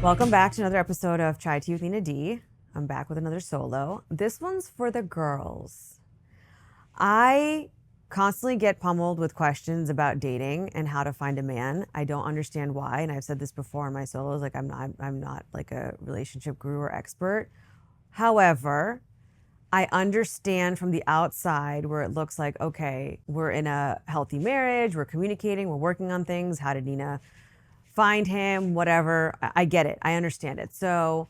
Welcome back to another episode of Chai Tea with Nina D. I'm back with another solo. This one's for the girls. I constantly get pummeled with questions about dating and how to find a man. I don't understand why, and I've said this before in my solos, like I'm not like a relationship guru or expert. However, I understand from the outside where it looks like, okay, we're in a healthy marriage, we're communicating, we're working on things. How did Nina find him? Whatever. I get it. I understand it. So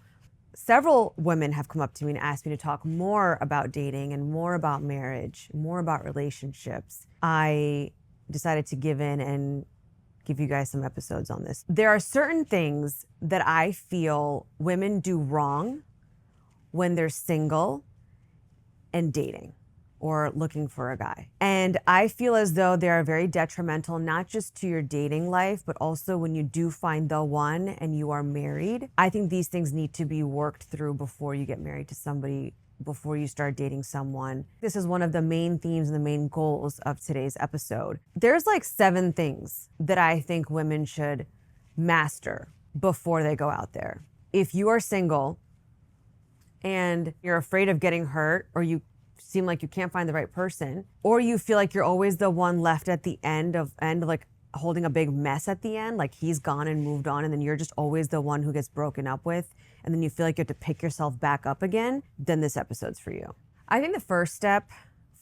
several women have come up to me and asked me to talk more about dating and more about marriage, more about relationships. I decided to give in and give you guys some episodes on this. There are certain things that I feel women do wrong when they're single and dating or looking for a guy. And I feel as though they are very detrimental, not just to your dating life, but also when you do find the one and you are married. I think these things need to be worked through before you get married to somebody, before you start dating someone. This is one of the main themes and the main goals of today's episode. There's like 7 things that I think women should master before they go out there. If you are single and you're afraid of getting hurt, or you seem like you can't find the right person, or you feel like you're always the one left at the end, like holding a big mess at the end, like he's gone and moved on, and then you're just always the one who gets broken up with, and then you feel like you have to pick yourself back up again, then this episode's for you. I think the first step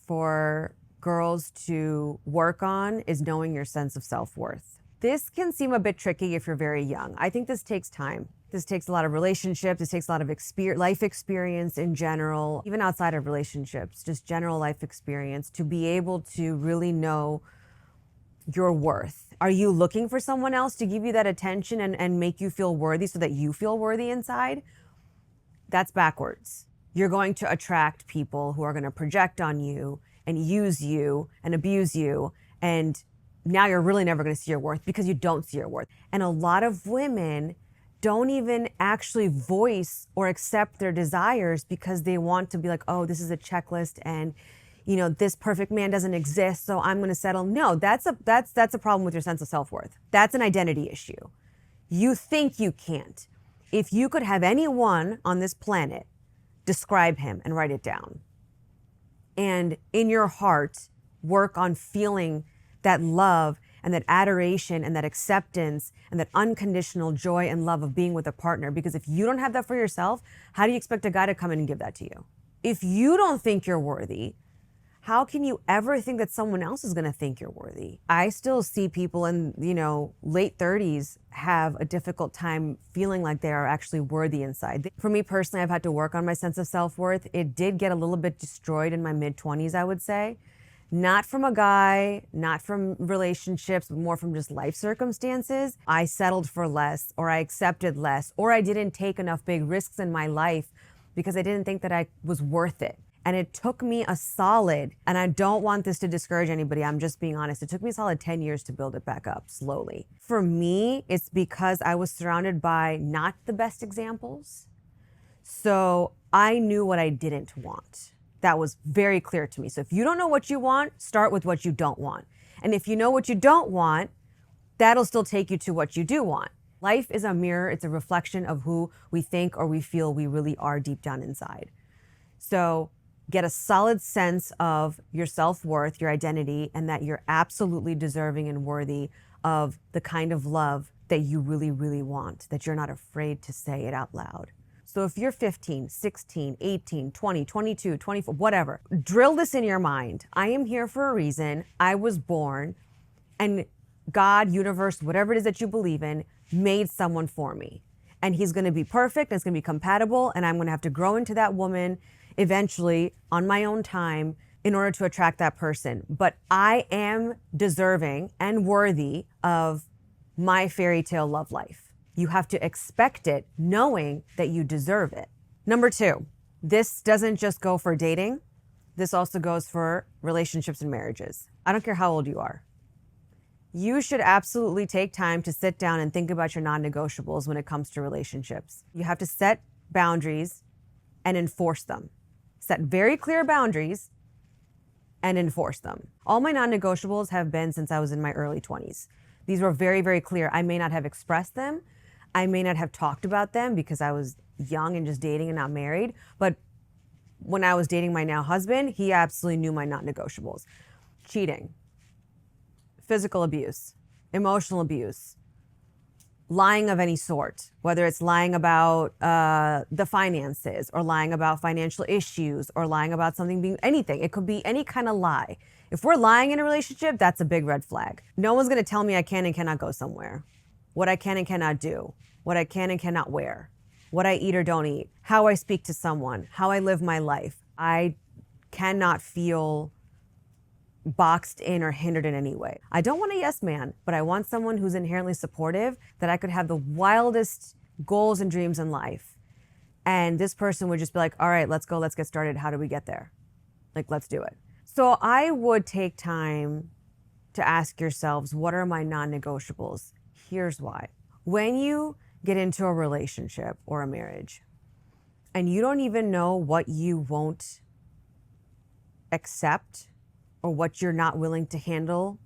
for girls to work on is knowing your sense of self-worth. This can seem a bit tricky if you're very young. I think this takes time. This takes a lot of relationships. This takes a lot of life experience in general, even outside of relationships, just general life experience to be able to really know your worth. Are you looking for someone else to give you that attention and make you feel worthy so that you feel worthy inside? That's backwards. You're going to attract people who are going to project on you and use you and abuse you, and now you're really never going to see your worth because you don't see your worth. And a lot of women don't even actually voice or accept their desires because they want to be like, oh, this is a checklist and this perfect man doesn't exist, so I'm going to settle. No, that's a problem with your sense of self-worth. That's an identity issue. You think you can't. If you could have anyone on this planet, describe him and write it down. And in your heart, work on feeling that love and that adoration and that acceptance and that unconditional joy and love of being with a partner. Because if you don't have that for yourself, how do you expect a guy to come in and give that to you? If you don't think you're worthy, how can you ever think that someone else is going to think you're worthy? I still see people in, late 30s have a difficult time feeling like they are actually worthy inside. For me personally, I've had to work on my sense of self-worth. It did get a little bit destroyed in my mid-20s, I would say. Not from a guy, not from relationships, but more from just life circumstances. I settled for less, or I accepted less, or I didn't take enough big risks in my life because I didn't think that I was worth it. And it took me a solid, and I don't want this to discourage anybody, I'm just being honest, it took me a solid 10 years to build it back up slowly. For me, it's because I was surrounded by not the best examples. So I knew what I didn't want. That was very clear to me. So if you don't know what you want, start with what you don't want. And if you know what you don't want, that'll still take you to what you do want. Life is a mirror. It's a reflection of who we think or we feel we really are deep down inside. So get a solid sense of your self-worth, your identity, and that you're absolutely deserving and worthy of the kind of love that you really, really want, that you're not afraid to say it out loud. So if you're 15, 16, 18, 20, 22, 24, whatever, drill this in your mind. I am here for a reason. I was born, and God, universe, whatever it is that you believe in, made someone for me. And he's going to be perfect, and it's going to be compatible, and I'm going to have to grow into that woman eventually on my own time in order to attract that person. But I am deserving and worthy of my fairy tale love life. You have to expect it, knowing that you deserve it. Number 2, this doesn't just go for dating. This also goes for relationships and marriages. I don't care how old you are. You should absolutely take time to sit down and think about your non-negotiables when it comes to relationships. You have to set boundaries and enforce them. Set very clear boundaries and enforce them. All my non-negotiables have been since I was in my early 20s. These were very, very clear. I may not have expressed them. I may not have talked about them because I was young and just dating and not married, but when I was dating my now husband, he absolutely knew my non-negotiables. Cheating, physical abuse, emotional abuse, lying of any sort, whether it's lying about the finances or lying about financial issues or lying about something being anything. It could be any kind of lie. If we're lying in a relationship, that's a big red flag. No one's going to tell me I can and cannot go somewhere, what I can and cannot do, what I can and cannot wear, what I eat or don't eat, how I speak to someone, how I live my life. I cannot feel boxed in or hindered in any way. I don't want a yes man, but I want someone who's inherently supportive, that I could have the wildest goals and dreams in life. And this person would just be like, all right, let's go, let's get started. How do we get there? Like, let's do it. So I would take time to ask yourselves, what are my non-negotiables? Here's why. When you get into a relationship or a marriage and you don't even know what you won't accept or what you're not willing to handle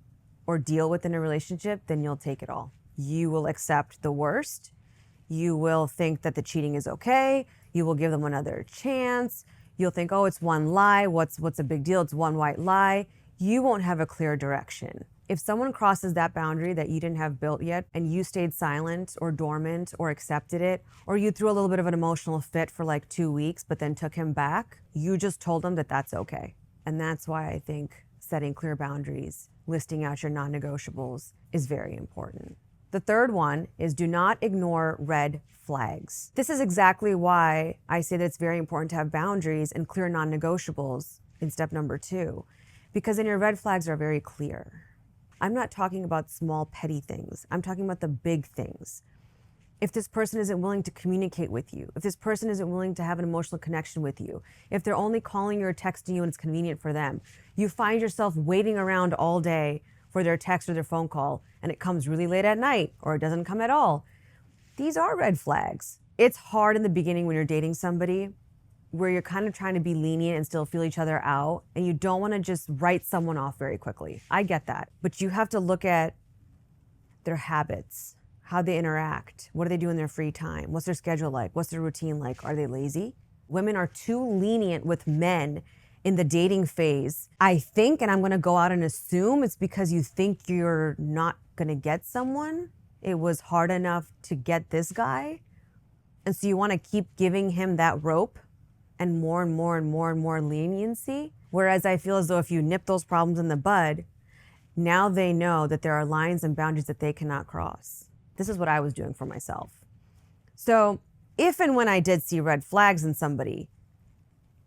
or deal with in a relationship, then you'll take it all. You will accept the worst. You will think that the cheating is okay. You will give them another chance. You'll think, oh, it's one lie. What's a big deal? It's one white lie. You won't have a clear direction. If someone crosses that boundary that you didn't have built yet and you stayed silent or dormant or accepted it, or you threw a little bit of an emotional fit for like 2 weeks but then took him back, you just told them that that's okay. And that's why I think setting clear boundaries, listing out your non-negotiables is very important. The third one is do not ignore red flags. This is exactly why I say that it's very important to have boundaries and clear non-negotiables in step number 2, because then your red flags are very clear. I'm not talking about small petty things. I'm talking about the big things. If this person isn't willing to communicate with you, if this person isn't willing to have an emotional connection with you, if they're only calling you or texting you and it's convenient for them, you find yourself waiting around all day for their text or their phone call and it comes really late at night or it doesn't come at all. These are red flags. It's hard in the beginning when you're dating somebody where you're kind of trying to be lenient and still feel each other out and you don't want to just write someone off very quickly. I get that. But you have to look at their habits, how they interact, what do they do in their free time, what's their schedule like, what's their routine like, are they lazy? Women are too lenient with men in the dating phase. I think, and I'm gonna go out and assume it's because you think you're not gonna get someone. It was hard enough to get this guy. And so you wanna keep giving him that rope and more and more and more and more leniency. Whereas I feel as though if you nip those problems in the bud, now they know that there are lines and boundaries that they cannot cross. This is what I was doing for myself. So if and when I did see red flags in somebody,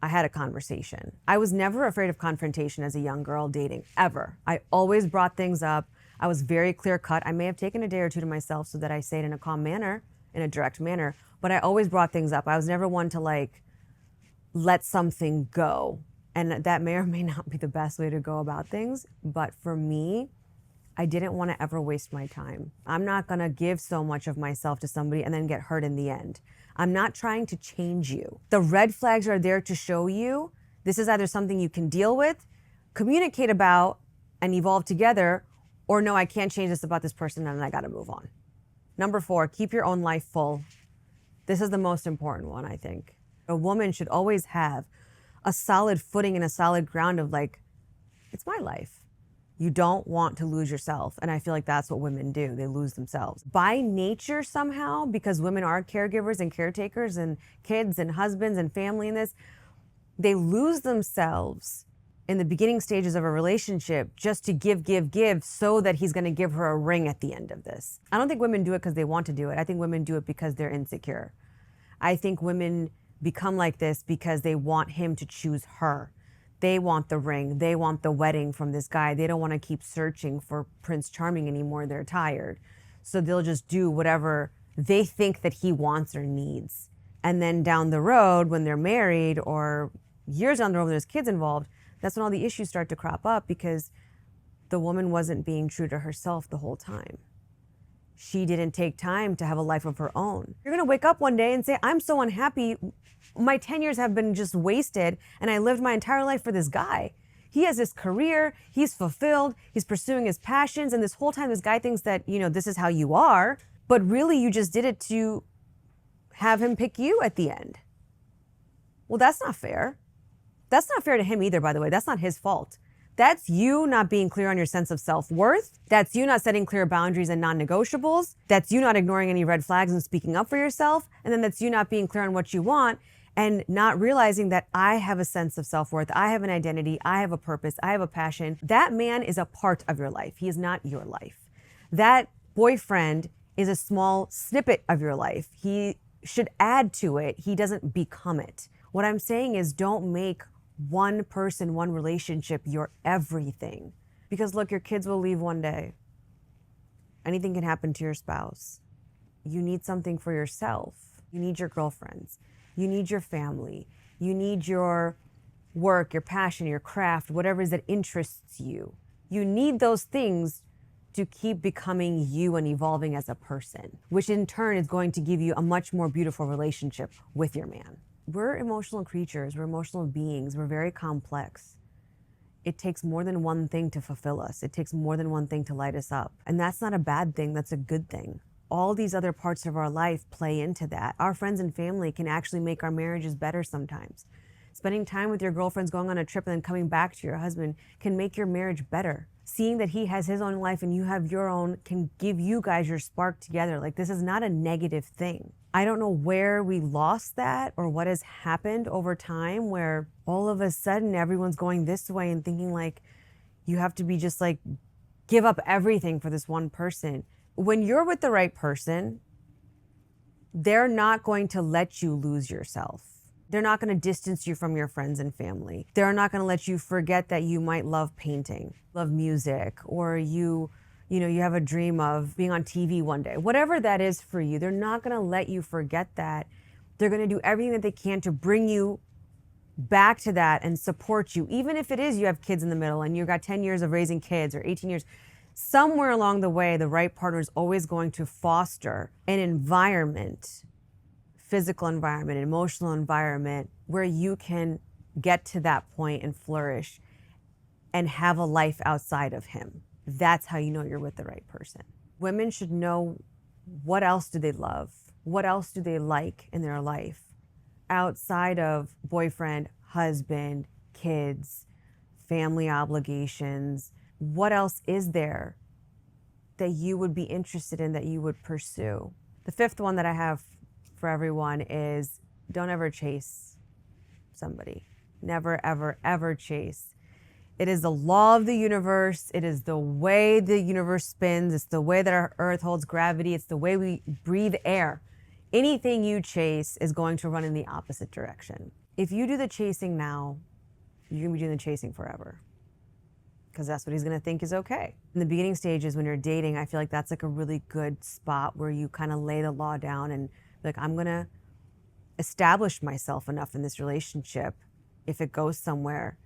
I had a conversation. I was never afraid of confrontation as a young girl dating, ever. I always brought things up. I was very clear cut. I may have taken a day or two to myself so that I say it in a calm manner, in a direct manner, but I always brought things up. I was never one to like, let something go. And that may or may not be the best way to go about things. But for me, I didn't want to ever waste my time. I'm not going to give so much of myself to somebody and then get hurt in the end. I'm not trying to change you. The red flags are there to show you this is either something you can deal with, communicate about, and evolve together, or no, I can't change this about this person and I got to move on. Number 4, keep your own life full. This is the most important one, I think. A woman should always have a solid footing and a solid ground of like, it's my life. You don't want to lose yourself. And I feel like that's what women do. They lose themselves. By nature somehow, because women are caregivers and caretakers and kids and husbands and family in this, they lose themselves in the beginning stages of a relationship just to give so that he's gonna give her a ring at the end of this. I don't think women do it because they want to do it. I think women do it because they're insecure. I think women become like this because they want him to choose her. They want the ring. They want the wedding from this guy. They don't want to keep searching for Prince Charming anymore. They're tired. So they'll just do whatever they think that he wants or needs. And then down the road, when they're married or years down the road when there's kids involved, that's when all the issues start to crop up because the woman wasn't being true to herself the whole time. She didn't take time to have a life of her own. You're gonna wake up one day and say, I'm so unhappy. My 10 years have been just wasted and I lived my entire life for this guy. He has this career, he's fulfilled, he's pursuing his passions, and this whole time this guy thinks that, this is how you are. But really, you just did it to have him pick you at the end. Well, that's not fair. That's not fair to him either, by the way. That's not his fault. That's you not being clear on your sense of self-worth. That's you not setting clear boundaries and non-negotiables. That's you not ignoring any red flags and speaking up for yourself. And then that's you not being clear on what you want and not realizing that I have a sense of self-worth. I have an identity. I have a purpose. I have a passion. That man is a part of your life. He is not your life. That boyfriend is a small snippet of your life. He should add to it. He doesn't become it. What I'm saying is don't make one person, one relationship, your everything. Because look, your kids will leave one day. Anything can happen to your spouse. You need something for yourself. You need your girlfriends. You need your family. You need your work, your passion, your craft, whatever it is that interests you. You need those things to keep becoming you and evolving as a person, which in turn is going to give you a much more beautiful relationship with your man. We're emotional creatures, we're emotional beings, we're very complex. It takes more than one thing to fulfill us. It takes more than one thing to light us up. And that's not a bad thing, that's a good thing. All these other parts of our life play into that. Our friends and family can actually make our marriages better sometimes. Spending time with your girlfriends, going on a trip, and then coming back to your husband can make your marriage better. Seeing that he has his own life and you have your own can give you guys your spark together. Like, this is not a negative thing. I don't know where we lost that or what has happened over time where all of a sudden everyone's going this way and thinking like you have to be just like give up everything for this one person. When you're with the right person, they're not going to let you lose yourself. They're not going to distance you from your friends and family. They're not going to let you forget that you might love painting, love music, or you have a dream of being on TV one day. Whatever that is for you, they're not going to let you forget that. They're going to do everything that they can to bring you back to that and support you. Even if it is you have kids in the middle and you've got 10 years of raising kids or 18 years, somewhere along the way, the right partner is always going to foster an environment, physical environment, emotional environment, where you can get to that point and flourish and have a life outside of him. That's how you know you're with the right person. Women should know what else do they love? What else do they like in their life outside of boyfriend, husband, kids, family obligations? What else is there that you would be interested in, that you would pursue? The fifth one that I have for everyone is don't ever chase somebody. Never, ever, ever chase. It is the law of the universe. It is the way the universe spins. It's the way that our earth holds gravity. It's the way we breathe air. Anything you chase is going to run in the opposite direction. If you do the chasing now, you're going to be doing the chasing forever, because that's what he's going to think is okay. In the beginning stages when you're dating, I feel like that's like a really good spot where you kind of lay the law down and be like, I'm going to establish myself enough in this relationship, if it goes somewhere,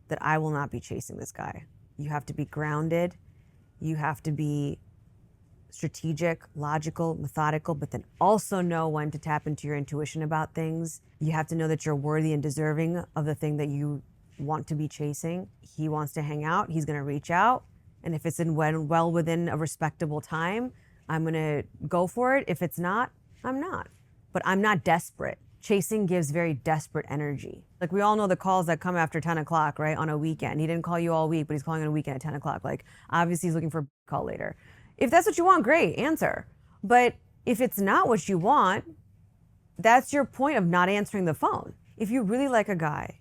that I will not be chasing this guy. You have to be grounded. You have to be strategic, logical, methodical, but then also know when to tap into your intuition about things. You have to know that you're worthy and deserving of the thing that you want to be chasing. He wants to hang out, he's gonna reach out. And if it's well within a respectable time, I'm gonna go for it. If it's not, I'm not. But I'm not desperate. Chasing gives very desperate energy. Like, we all know the calls that come after 10 o'clock, right, on a weekend. He didn't call you all week, but he's calling on a weekend at 10 o'clock. Like, obviously he's looking for a call later. If that's what you want, great, answer. But if it's not what you want, that's your point of not answering the phone. If you really like a guy,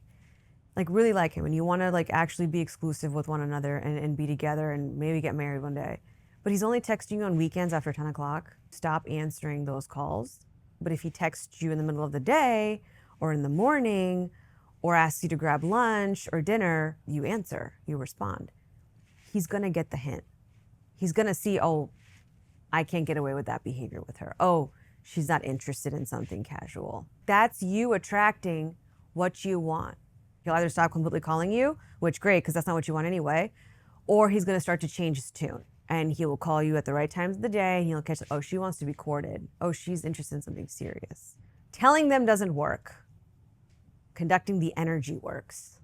like really like him, and you want to like actually be exclusive with one another and be together and maybe get married one day, but he's only texting you on weekends after 10 o'clock, stop answering those calls. But if he texts you in the middle of the day or in the morning or asks you to grab lunch or dinner, you answer, you respond. He's gonna get the hint. He's gonna see, oh, I can't get away with that behavior with her. Oh, she's not interested in something casual. That's you attracting what you want. He'll either stop completely calling you, which great, because that's not what you want anyway, or he's gonna start to change his tune. And he will call you at the right times of the day, and you'll catch, oh, she wants to be courted. Oh, she's interested in something serious. Telling them doesn't work. Conducting the energy works,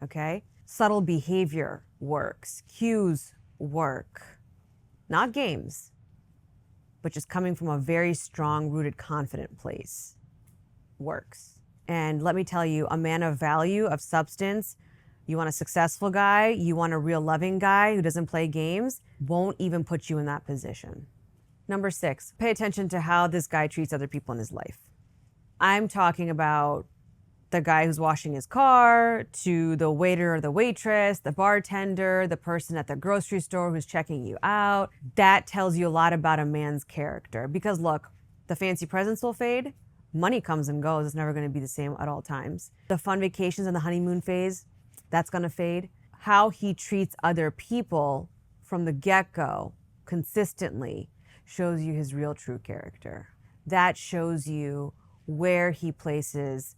okay? Subtle behavior works. Cues work. Not games. but just coming from a very strong, rooted, confident place works. And let me tell you, a man of value, of substance, you want a successful guy, you want a real loving guy who doesn't play games, won't even put you in that position. Number 6, pay attention to how this guy treats other people in his life. I'm talking about the guy who's washing his car, to the waiter or the waitress, the bartender, the person at the grocery store who's checking you out. That tells you a lot about a man's character. Because look, the fancy presents will fade. Money comes and goes. It's never going to be the same at all times. The fun vacations and the honeymoon phase, that's going to fade. How he treats other people from the get-go consistently shows you his real true character. That shows you where he places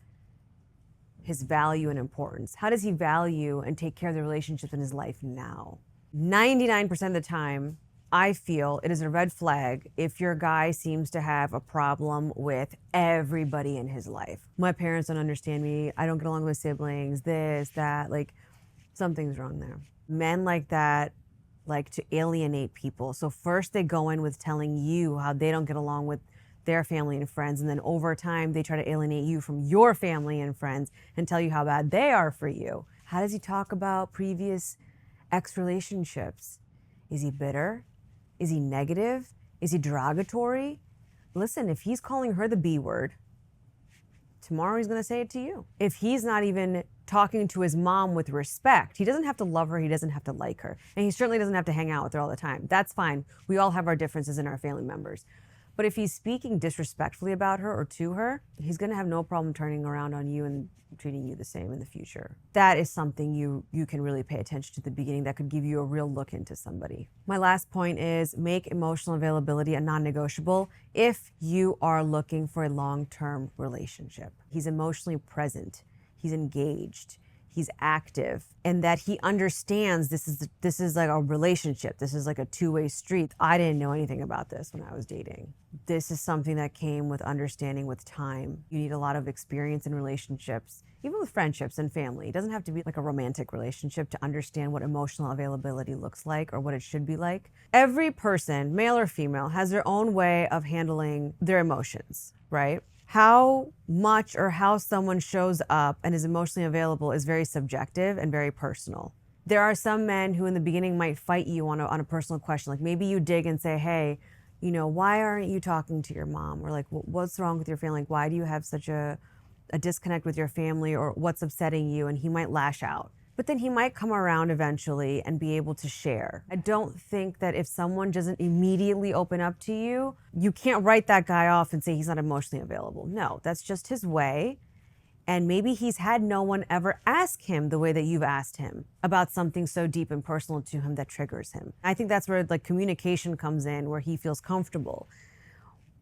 his value and importance. How does he value and take care of the relationships in his life now? 99% of the time, I feel it is a red flag if your guy seems to have a problem with everybody in his life. My parents don't understand me. I don't get along with siblings, this, that, like something's wrong there. Men like that like to alienate people. So first they go in with telling you how they don't get along with their family and friends, and then over time they try to alienate you from your family and friends and tell you how bad they are for you. How does he talk about previous ex-relationships? Is he bitter? Is he negative? Is he derogatory? Listen, if he's calling her the B word, tomorrow he's going to say it to you. If he's not even talking to his mom with respect, he doesn't have to love her, he doesn't have to like her, and he certainly doesn't have to hang out with her all the time. That's fine. We all have our differences in our family members. But if he's speaking disrespectfully about her or to her, he's going to have no problem turning around on you and treating you the same in the future. That is something you can really pay attention to at the beginning that could give you a real look into somebody. My last point is make emotional availability a non-negotiable if you are looking for a long-term relationship. He's emotionally present. He's engaged. He's active, and that he understands this is like a relationship. This is like a two-way street. I didn't know anything about this when I was dating. This is something that came with understanding with time. You need a lot of experience in relationships, even with friendships and family. It doesn't have to be like a romantic relationship to understand what emotional availability looks like or what it should be like. Every person, male or female, has their own way of handling their emotions, right? How much or how someone shows up and is emotionally available is very subjective and very personal. There are some men who in the beginning might fight you on a personal question. Like maybe you dig and say, hey, you know, why aren't you talking to your mom? Or like, what's wrong with your family? Like, why do you have such a disconnect with your family, or what's upsetting you? And he might lash out. But then he might come around eventually and be able to share. I don't think that if someone doesn't immediately open up to you, you can't write that guy off and say he's not emotionally available. No, that's just his way. And maybe he's had no one ever ask him the way that you've asked him about something so deep and personal to him that triggers him. I think that's where like communication comes in, where he feels comfortable.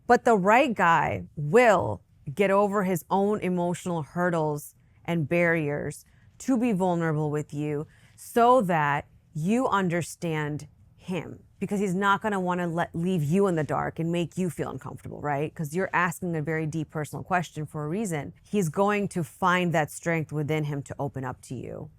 But the right guy will get over his own emotional hurdles and barriers to be vulnerable with you so that you understand him, because he's not going to want to leave you in the dark and make you feel uncomfortable, right? Because you're asking a very deep personal question for a reason. He's going to find that strength within him to open up to you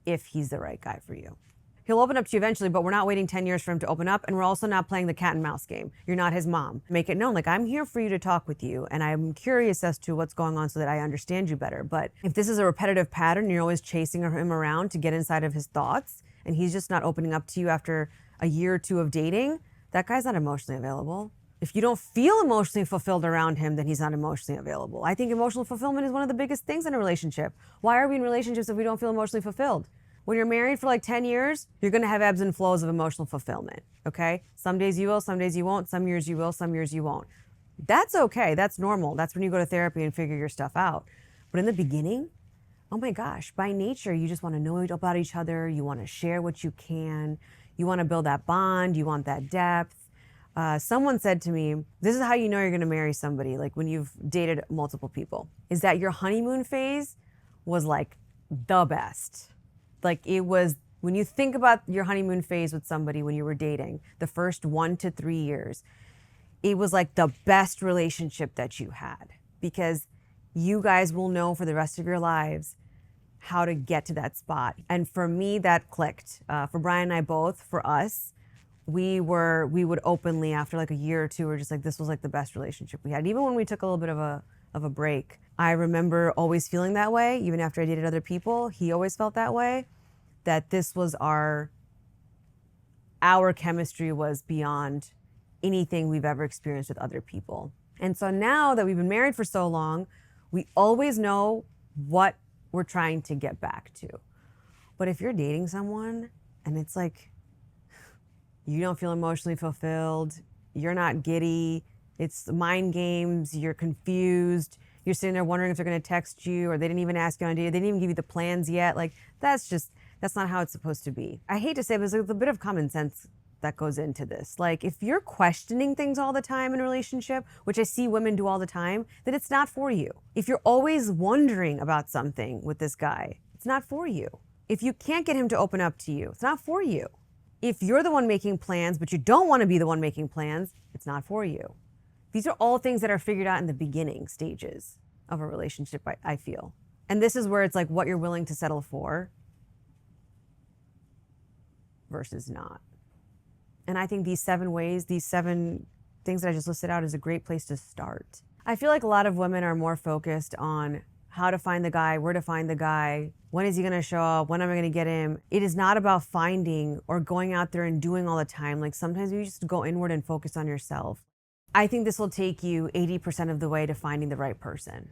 if he's the right guy for you. He'll open up to you eventually, but we're not waiting 10 years for him to open up, and we're also not playing the cat and mouse game. You're not his mom. Make it known, like, I'm here for you to talk with you, and I'm curious as to what's going on so that I understand you better. But if this is a repetitive pattern, you're always chasing him around to get inside of his thoughts, and he's just not opening up to you after a year or two of dating, that guy's not emotionally available. If you don't feel emotionally fulfilled around him, then he's not emotionally available. I think emotional fulfillment is one of the biggest things in a relationship. Why are we in relationships if we don't feel emotionally fulfilled? When you're married for like 10 years, you're gonna have ebbs and flows of emotional fulfillment, okay? Some days you will, some days you won't, some years you will, some years you won't. That's okay, that's normal. That's when you go to therapy and figure your stuff out. But in the beginning, oh my gosh, by nature, you just wanna know about each other, you wanna share what you can, you wanna build that bond, you want that depth. Someone said to me, this is how you know you're gonna marry somebody, like when you've dated multiple people, is that your honeymoon phase was like the best. Like it was, when you think about your honeymoon phase with somebody when you were dating, the first 1 to 3 years, it was like the best relationship that you had, because you guys will know for the rest of your lives how to get to that spot. And for me, that clicked. For Brian and I both, for us, we would openly, after like a year or two, we're just like, this was like the best relationship we had. Even when we took a little bit of a break, I remember always feeling that way. Even after I dated other people, he always felt that way, that this was our chemistry was beyond anything we've ever experienced with other people. And so now that we've been married for so long, we always know what we're trying to get back to. But if you're dating someone and it's like, you don't feel emotionally fulfilled, you're not giddy, it's mind games, you're confused, you're sitting there wondering if they're gonna text you, or they didn't even ask you on a date, they didn't even give you the plans yet, like that's not how it's supposed to be. I hate to say, but there's a bit of common sense that goes into this. Like if you're questioning things all the time in a relationship, which I see women do all the time, then it's not for you. If you're always wondering about something with this guy, it's not for you. If you can't get him to open up to you, it's not for you. If you're the one making plans, but you don't want to be the one making plans, it's not for you. These are all things that are figured out in the beginning stages of a relationship, I feel. And this is where it's like what you're willing to settle for versus not. And I think these 7 ways, these 7 things that I just listed out is a great place to start. I feel like a lot of women are more focused on how to find the guy, where to find the guy, when is he gonna show up, when am I gonna get him? It is not about finding or going out there and doing all the time. Like sometimes you just go inward and focus on yourself. I think this will take you 80% of the way to finding the right person.